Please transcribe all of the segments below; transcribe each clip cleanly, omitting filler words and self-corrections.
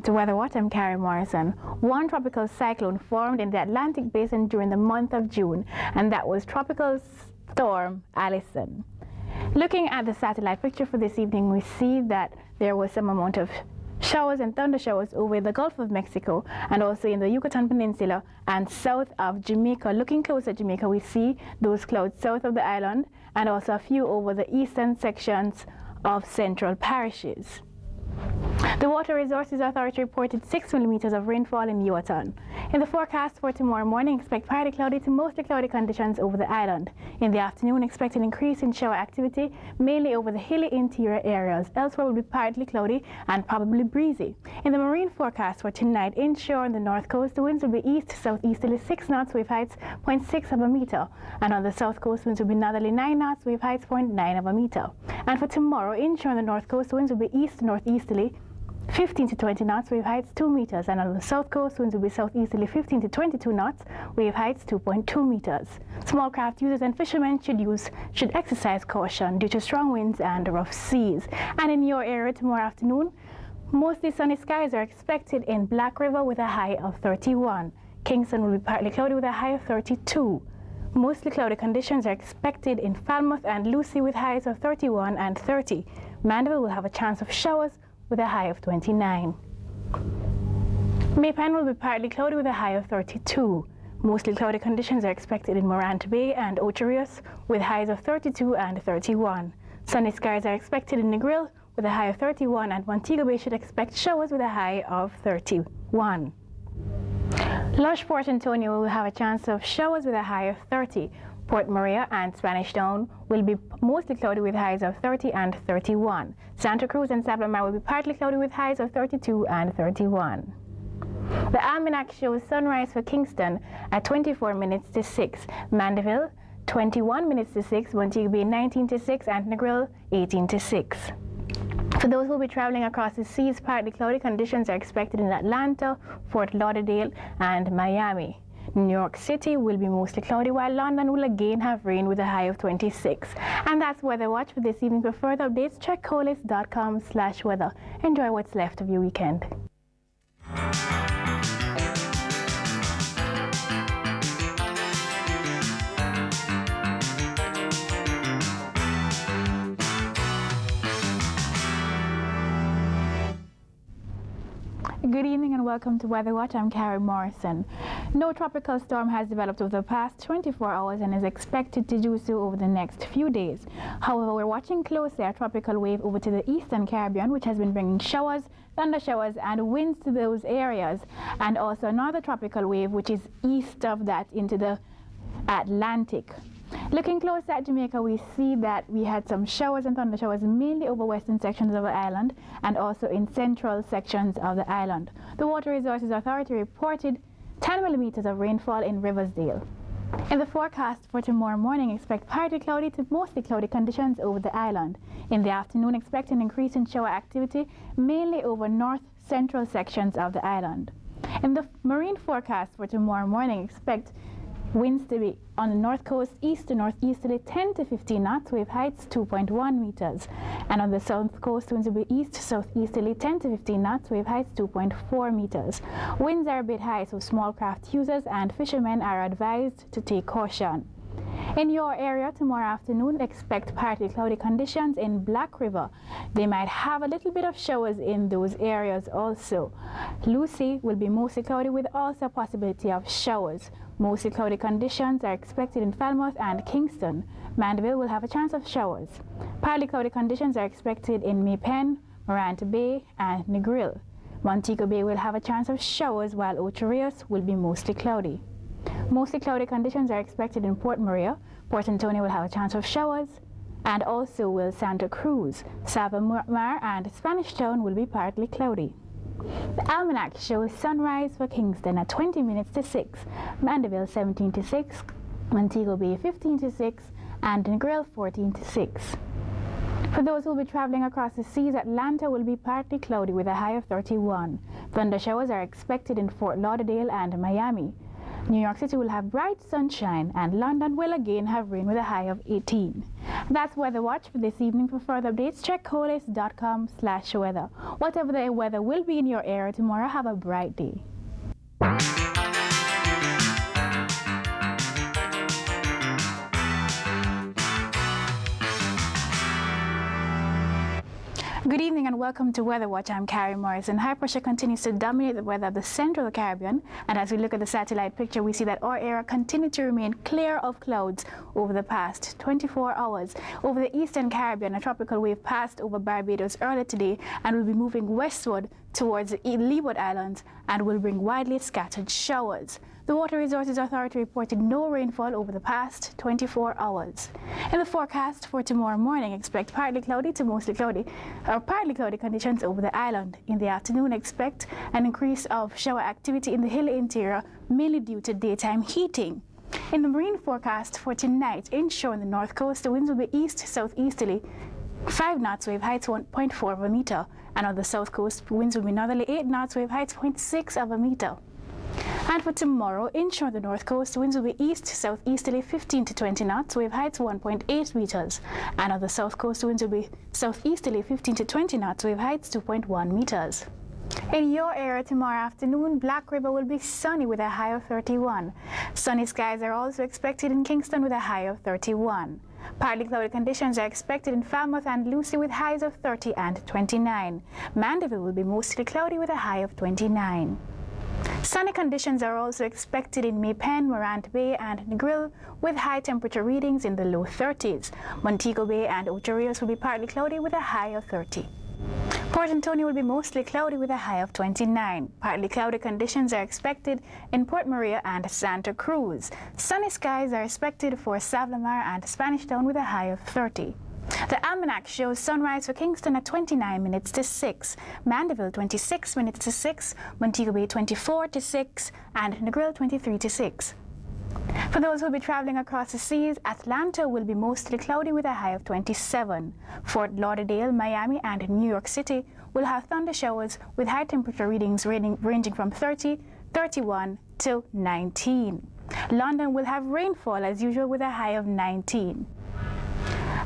To Weather Watch, I'm Kari Morrison. One tropical cyclone formed in the Atlantic Basin during the month of June, and that was Tropical Storm Allison. Looking at the satellite picture for this evening, we see that there was some amount of showers and thunder showers over the Gulf of Mexico and also in the Yucatan Peninsula and south of Jamaica. Looking close at Jamaica, we see those clouds south of the island and also a few over the eastern sections of central parishes. The Water Resources Authority reported 6 millimeters of rainfall in Yucatan. In the forecast for tomorrow morning, expect partly cloudy to mostly cloudy conditions over the island. In the afternoon, expect an increase in shower activity, mainly over the hilly interior areas. Elsewhere will be partly cloudy and probably breezy. In the marine forecast for tonight, inshore on the north coast, the winds will be east-southeasterly 6 knots, wave heights 0.6 of a meter. And on the south coast, winds will be northerly 9 knots, wave heights 0.9 of a meter. And for tomorrow, inshore on the north coast, the winds will be east-northeasterly 15 to 20 knots, wave heights 2 meters, and on the south coast, winds will be southeasterly 15 to 22 knots, wave heights 2.2 meters. Small craft users and fishermen should exercise caution due to strong winds and rough seas. And in your area tomorrow afternoon, mostly sunny skies are expected in Black River with a high of 31. Kingston will be partly cloudy with a high of 32. Mostly cloudy conditions are expected in Falmouth and Lucy with highs of 31 and 30. Mandeville will have a chance of showers with a high of 29. Maypen will be partly cloudy with a high of 32. Mostly cloudy conditions are expected in Morant Bay and Ocho Rios with highs of 32 and 31. Sunny skies are expected in Negril with a high of 31, and Montego Bay should expect showers with a high of 31. Lush Port Antonio will have a chance of showers with a high of 30. Port Maria and Spanish Town will be mostly cloudy with highs of 30 and 31. Santa Cruz and Sablamar will be partly cloudy with highs of 32 and 31. The almanac shows sunrise for Kingston at 24 minutes to 6, Mandeville 21 minutes to 6, Montego Bay 19 to 6, and Negril 18 to 6. For those who will be traveling across the seas, partly cloudy conditions are expected in Atlanta, Fort Lauderdale, and Miami. New York City will be mostly cloudy, while London will again have rain with a high of 26. And that's Weather Watch for this evening. For further updates, check colis.com/weather. Enjoy what's left of your weekend. Good evening and welcome to Weather Watch. I'm Kari Morrison. No tropical storm has developed over the past 24 hours and is expected to do so over the next few days. However, we're watching closely a tropical wave over to the eastern Caribbean, which has been bringing showers, thunder showers, and winds to those areas, and also another tropical wave which is east of that into the Atlantic. Looking close at Jamaica, we see that we had some showers and thunder showers mainly over western sections of the island and also in central sections of the island. The Water Resources Authority reported 10 millimeters of rainfall in Riversdale. In the forecast for tomorrow morning, expect partly cloudy to mostly cloudy conditions over the island. In the afternoon, expect an increase in shower activity mainly over north-central sections of the island. In the marine forecast for tomorrow morning, expect winds to be on the north coast east to northeasterly 10 to 15 knots, wave heights 2.1 meters. And on the south coast, winds will be east to southeasterly 10 to 15 knots, wave heights 2.4 meters. Winds are a bit high, so small craft users and fishermen are advised to take caution. In your area tomorrow afternoon, expect partly cloudy conditions in Black River. They might have a little bit of showers in those areas also. Lucy will be mostly cloudy with also a possibility of showers. Mostly cloudy conditions are expected in Falmouth and Kingston. Mandeville will have a chance of showers. Partly cloudy conditions are expected in Maypen, Morant Bay, and Negril. Montego Bay will have a chance of showers, while Ocho Rios will be mostly cloudy. Mostly cloudy conditions are expected in Port Maria. Port Antonio will have a chance of showers, and also will Santa Cruz. Sabamar and Spanish Town will be partly cloudy. The almanac shows sunrise for Kingston at 20 minutes to 6, Mandeville 17 to 6, Montego Bay 15 to 6, and Negril 14 to 6. For those who will be traveling across the seas, Atlanta will be partly cloudy with a high of 31. Thunder showers are expected in Fort Lauderdale and Miami. New York City will have bright sunshine, and London will again have rain with a high of 18. That's Weather Watch for this evening. For further updates, check coalist.com/weather. Whatever the weather will be in your area tomorrow, have a bright day. Good evening and welcome to Weather Watch. I'm Kari Morrison. High pressure continues to dominate the weather of the central Caribbean, and as we look at the satellite picture, we see that our area continued to remain clear of clouds over the past 24 hours. Over the eastern Caribbean, a tropical wave passed over Barbados earlier today and will be moving westward towards the Leeward Islands and will bring widely scattered showers. The Water Resources Authority reported no rainfall over the past 24 hours. In the forecast for tomorrow morning, expect partly cloudy to mostly cloudy or partly cloudy conditions over the island. In the afternoon, expect an increase of shower activity in the hilly interior, mainly due to daytime heating. In the marine forecast for tonight, inshore on the north coast, the winds will be east-southeasterly 5 knots, wave heights 1.4 of a meter, and on the south coast, winds will be northerly 8 knots, wave heights 0.6 of a meter. And for tomorrow, inshore on the north coast, winds will be east-southeasterly 15 to 20 knots, wave heights 1.8 meters. And on the south coast, winds will be southeasterly 15 to 20 knots, wave heights 2.1 meters. In your area tomorrow afternoon, Black River will be sunny with a high of 31. Sunny skies are also expected in Kingston with a high of 31. Partly cloudy conditions are expected in Falmouth and Lucy with highs of 30 and 29. Mandeville will be mostly cloudy with a high of 29. Sunny conditions are also expected in Maypen, Morant Bay, and Negril, with high temperature readings in the low 30s. Montego Bay and Ocho Rios will be partly cloudy with a high of 30. Port Antonio will be mostly cloudy with a high of 29. Partly cloudy conditions are expected in Port Maria and Santa Cruz. Sunny skies are expected for Savlamar and Spanish Town with a high of 30. The almanac shows sunrise for Kingston at 29 minutes to 6, Mandeville 26 minutes to 6, Montego Bay 24 to 6, and Negril 23 to 6. For those who will be traveling across the seas, Atlanta will be mostly cloudy with a high of 27. Fort Lauderdale, Miami, and New York City will have thunder showers with high temperature readings ranging from 30, 31 to 19. London will have rainfall as usual with a high of 19.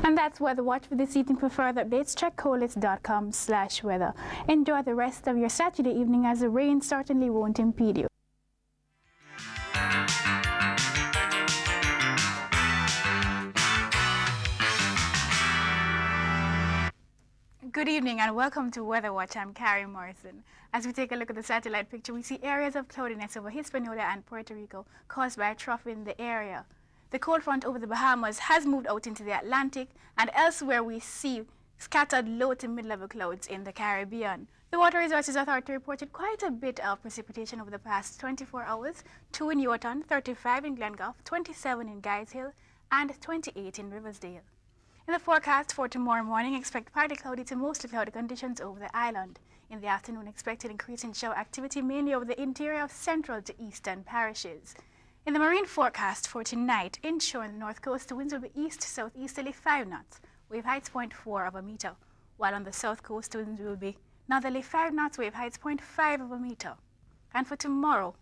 And that's Weather Watch for this evening. For further updates, check coalist.com/weather. Enjoy the rest of your Saturday evening, as the rain certainly won't impede you. Good evening and welcome to Weather Watch. I'm Kari Morrison. As we take a look at the satellite picture, we see areas of cloudiness over Hispaniola and Puerto Rico caused by a trough in the area. The cold front over the Bahamas has moved out into the Atlantic, and elsewhere we see scattered low to mid-level clouds in the Caribbean. The Water Resources Authority reported quite a bit of precipitation over the past 24 hours, 2 in Yorton, 35 in Glengough, 27 in Guys Hill, and 28 in Riversdale. In the forecast for tomorrow morning, expect partly cloudy to mostly cloudy conditions over the island. In the afternoon, expected increase in shower activity mainly over the interior of central to eastern parishes. In the marine forecast for tonight, inshore on the north coast, the winds will be east-southeasterly 5 knots, wave heights 0.4 of a meter, while on the south coast, the winds will be northerly 5 knots, wave heights 0.5 of a meter. And for tomorrow,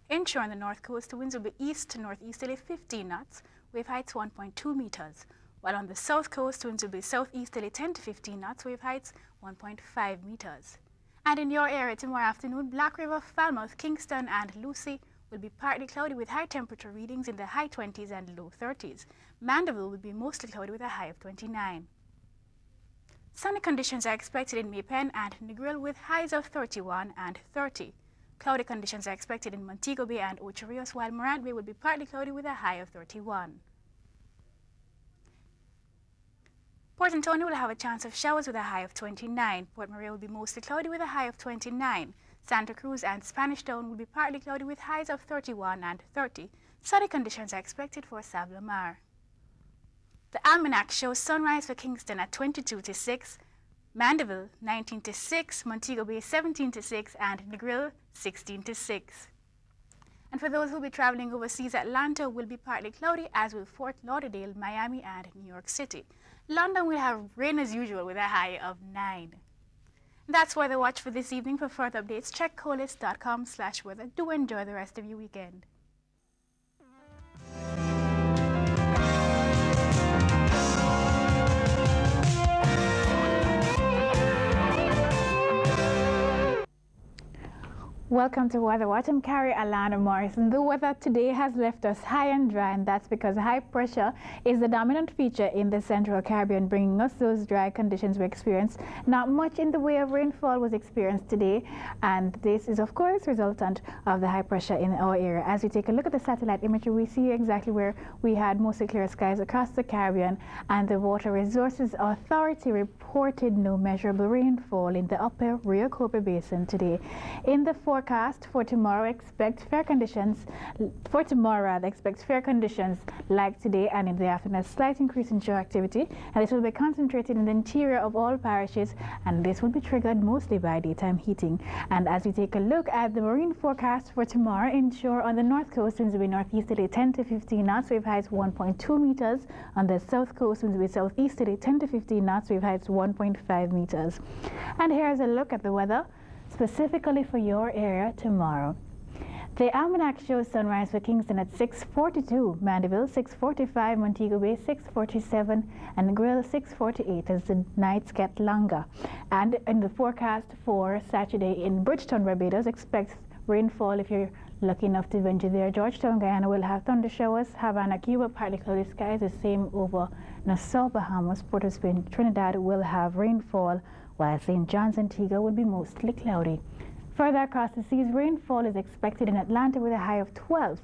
inshore on the north coast, the winds will be east to northeasterly 15 knots, wave heights 1.2 meters, while on the south coast, winds will be southeasterly 10 to 15 knots, wave heights 1.5 meters. And in your area tomorrow afternoon, Black River, Falmouth, Kingston, and Lucy will be partly cloudy with high temperature readings in the high 20s and low 30s. Mandeville will be mostly cloudy with a high of 29. Sunny conditions are expected in Maypen and Negril with highs of 31 and 30. Cloudy conditions are expected in Montego Bay and Ocho Rios, while Morant Bay will be partly cloudy with a high of 31. Port Antonio will have a chance of showers with a high of 29. Port Maria will be mostly cloudy with a high of 29. Santa Cruz and Spanish Town will be partly cloudy with highs of 31 and 30. Sunny conditions are expected for Savlamar. The almanac shows sunrise for Kingston at 22 to 6, Mandeville 19 to 6, Montego Bay 17 to 6, and Negril 16 to 6. And for those who will be traveling overseas, Atlanta will be partly cloudy, as will Fort Lauderdale, Miami, and New York City. London will have rain as usual with a high of 9. That's Weather Watch for this evening. For further updates, check coalist.com/weather. Do enjoy the rest of your weekend. Welcome to Weather Watch. I'm Kari Alana Morrison. The weather today has left us high and dry, and that's because high pressure is the dominant feature in the Central Caribbean, bringing us those dry conditions we experienced. Not much in the way of rainfall was experienced today, and this is of course resultant of the high pressure in our area. As we take a look at the satellite imagery, we see exactly where we had mostly clear skies across the Caribbean, and the Water Resources Authority reported no measurable rainfall in the upper Rio Cobre Basin today. In the forecast for tomorrow, expect fair conditions like today, and in the afternoon a slight increase in shower activity, and this will be concentrated in the interior of all parishes, and this will be triggered mostly by daytime heating. And as we take a look at the marine forecast for tomorrow, inshore on the north coast winds will be northeasterly 10 to 15 knots, wave heights 1.2 meters. On the south coast winds will be southeasterly 10 to 15 knots, wave heights 1.5 meters. And here's a look at the weather specifically for your area tomorrow. The almanac shows sunrise for Kingston at 6:42, Mandeville 6:45, Montego Bay 6:47, and Negril 6:48 as the nights get longer. And in the forecast for Saturday in Bridgetown, Barbados, expect rainfall if you're lucky enough to venture there. Georgetown, Guyana will have thunder showers. Havana, Cuba, partly cloudy skies. The same over Nassau, Bahamas. Port of Spain, Trinidad will have rainfall, while St. John's, Antigua will be mostly cloudy. Further across the seas, rainfall is expected in Atlanta with a high of 12.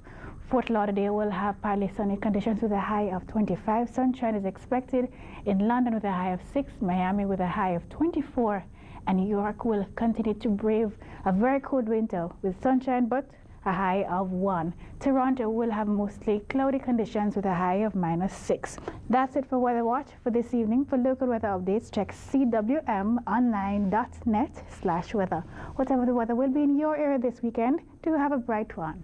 Fort Lauderdale will have partly sunny conditions with a high of 25. Sunshine is expected in London with a high of 6. Miami with a high of 24. And New York will continue to brave a very cold winter with sunshine but a high of 1. Toronto will have mostly cloudy conditions with a high of -6. That's it for Weather Watch for this evening. For local weather updates, check cwmonline.net/weather. Whatever the weather will be in your area this weekend, do have a bright one.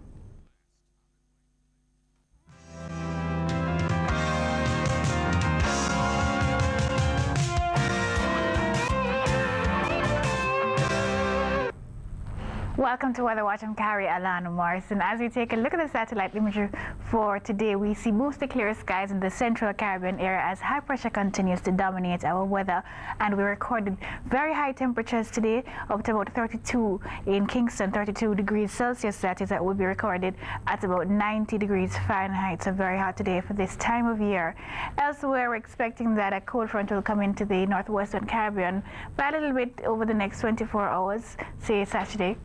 Welcome to Weather Watch. I'm Kari Alana Morrison. As we take a look at the satellite imagery for today, we see mostly clear skies in the Central Caribbean area as high pressure continues to dominate our weather, and we recorded very high temperatures today, up to about 32 in Kingston, 32 degrees Celsius. That is, that will be recorded at about 90 degrees Fahrenheit. So very hot today for this time of year. Elsewhere, we're expecting that a cold front will come into the northwestern Caribbean by a little bit over the next 24 hours, say Saturday.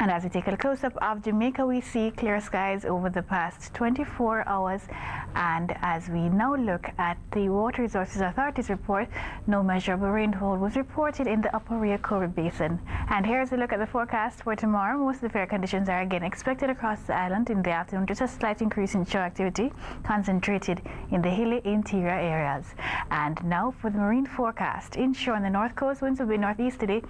And as we take a close-up of Jamaica, we see clear skies over the past 24 hours. And as we now look at the Water Resources Authority's report, no measurable rainfall was reported in the upper Rio Cobre Basin. And here's a look at the forecast for tomorrow. Most of the fair conditions are again expected across the island in the afternoon. Just a slight increase in shower activity concentrated in the hilly interior areas. And now for the marine forecast. Inshore on the north coast, winds will be northeasterly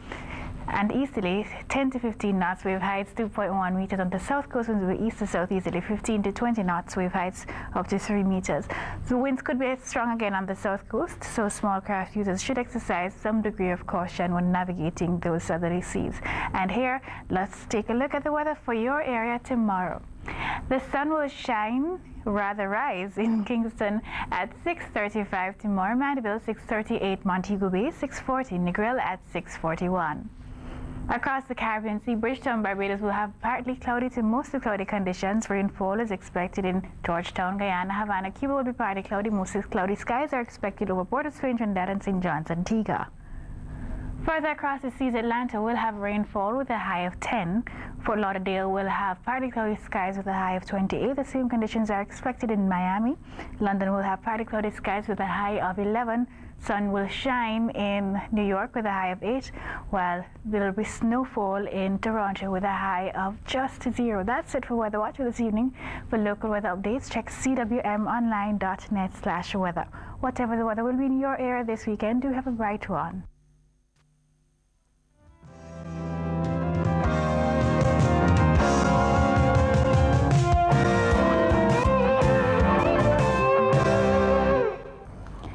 and easterly 10 to 15 knots, wave heights 2.1 meters. On the south coast, winds will be east to southeasterly 15 to 20 knots, wave heights up to 3 meters. The winds could be strong again on the south coast, so small craft users should exercise some degree of caution when navigating those southerly seas. And here, let's take a look at the weather for your area tomorrow. The sun will rise in Kingston at 6:35 tomorrow, Mandeville 6:38, Montego Bay 6:40, Negril at 6:41. Across the Caribbean Sea, Bridgetown, Barbados will have partly cloudy to mostly cloudy conditions. Rainfall is expected in Georgetown, Guyana. Havana, Cuba will be partly cloudy. Mostly cloudy skies are expected over Port of Spain, Trinidad, and St. John's, Antigua. Further across the seas, Atlanta will have rainfall with a high of 10. Fort Lauderdale will have partly cloudy skies with a high of 28. The same conditions are expected in Miami. London will have partly cloudy skies with a high of 11. Sun will shine in New York with a high of 8, while there will be snowfall in Toronto with a high of just 0. That's it for Weather Watch for this evening. For local weather updates, check cwmonline.net/weather. Whatever the weather will be in your area this weekend, do have a bright one.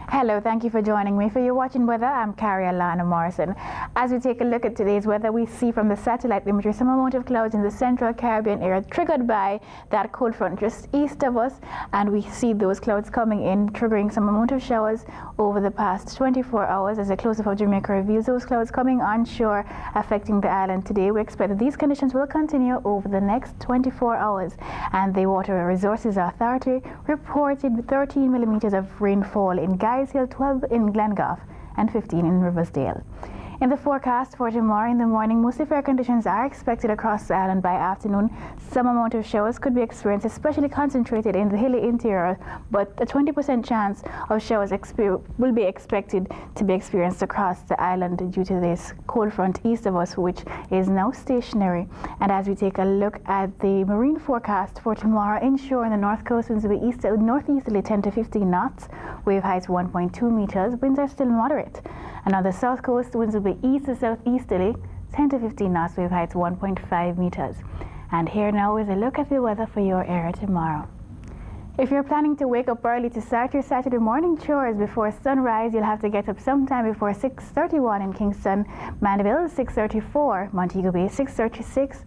Hello, thank you for joining me. For your watching weather, I'm Kari Alana Morrison. As we take a look at today's weather, we see from the satellite imagery some amount of clouds in the central Caribbean area triggered by that cold front just east of us, and we see those clouds coming in, triggering some amount of showers over the past 24 hours. As a close-up of Jamaica reveals those clouds coming onshore, affecting the island today. We expect that these conditions will continue over the next 24 hours, and the Water Resources Authority reported 13 millimeters of rainfall in Guys Hill, 12 in Glengough, and 15 in Riversdale. In the forecast for tomorrow in the morning, mostly fair conditions are expected across the island. By afternoon, some amount of showers could be experienced, especially concentrated in the hilly interior, but a 20% chance of showers will be expected to be experienced across the island due to this cold front east of us, which is now stationary. And as we take a look at the marine forecast for tomorrow, inshore in the north coast, winds will be northeasterly 10 to 15 knots, wave heights 1.2 meters, winds are still moderate. And on the south coast, winds will be east to southeasterly 10 to 15 knots, wave heights 1.5 meters. And here now is a look at the weather for your area tomorrow. If you're planning to wake up early to start your Saturday morning chores before sunrise, you'll have to get up sometime before 6:31 in Kingston, Mandeville 6:34, Montego Bay 6:36,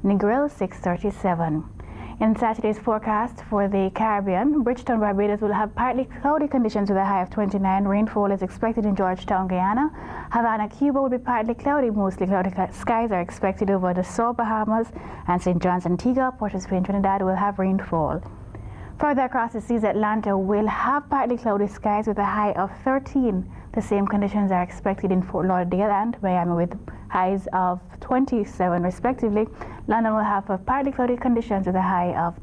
Negril 6:37. In Saturday's forecast for the Caribbean, Bridgetown, Barbados will have partly cloudy conditions with a high of 29. Rainfall is expected in Georgetown, Guyana. Havana, Cuba will be partly cloudy. Mostly cloudy skies are expected over the Nassau, Bahamas, and St. John's, Antigua. Port of Spain, Trinidad will have rainfall. Further across the seas, Atlanta will have partly cloudy skies with a high of 13. The same conditions are expected in Fort Lauderdale and Miami with highs of 27 respectively. London will have partly cloudy conditions with a high of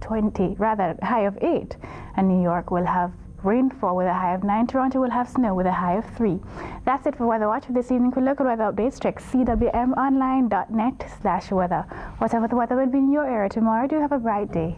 8. And New York will have rainfall with a high of 9. Toronto will have snow with a high of 3. That's it for Weather Watch for this evening. For local weather updates, check cwmonline.net/weather. Whatever the weather will be in your area tomorrow, do have a bright day.